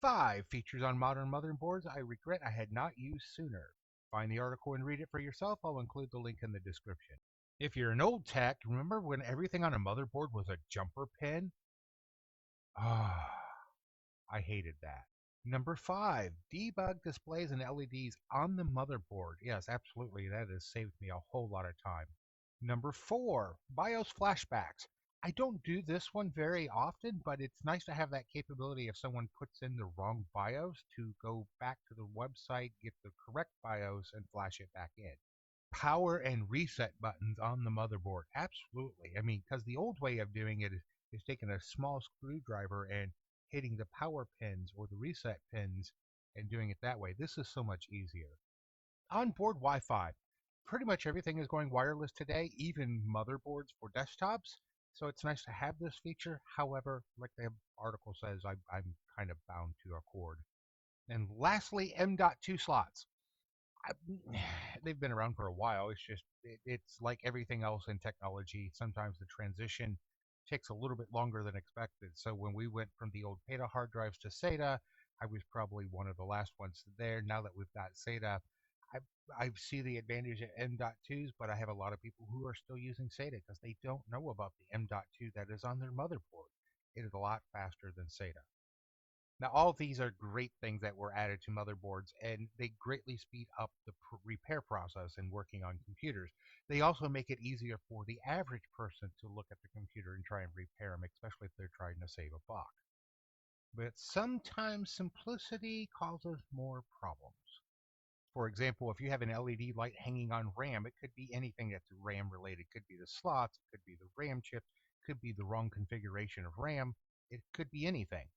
Five features on modern motherboards I regret I had not used sooner. Find the article and read it for yourself. I'll include the link in the description. If you're an old tech, remember when everything on a motherboard was a jumper pin? Ah, I hated that. Number five, debug displays and LEDs on the motherboard. Yes, absolutely. That has saved me a whole lot of time. Number four, BIOS flashbacks. I don't do this one very often, but it's nice to have that capability if someone puts in the wrong BIOS to go back to the website, get the correct BIOS, and flash it back in. Power and reset buttons on the motherboard. Absolutely. I mean, because the old way of doing it is taking a small screwdriver and hitting the power pins or the reset pins and doing it that way. This is so much easier. Onboard Wi Fi. Pretty much everything is going wireless today, even motherboards for desktops. So it's nice to have this feature. However, like the article says, I'm kind of bound to a cord. And lastly, M.2 slots. I, they've been around for a while. It's like everything else in technology. Sometimes the transition takes a little bit longer than expected. So when we went from the old PATA hard drives to SATA, I was probably one of the last ones there. Now that we've got SATA, I I see the advantage of M.2s, but I have a lot of people who are still using SATA because they don't know about the M.2 that is on their motherboard. It is a lot faster than SATA. Now, all of these are great things that were added to motherboards, and they greatly speed up the repair process in working on computers. They also make it easier for the average person to look at the computer and try and repair them, especially if they're trying to save a buck. But sometimes simplicity causes more problems. For example, if you have an LED light hanging on RAM, it could be anything that's RAM related. It could be the slots, it could be the RAM chip, it could be the wrong configuration of RAM, it could be anything.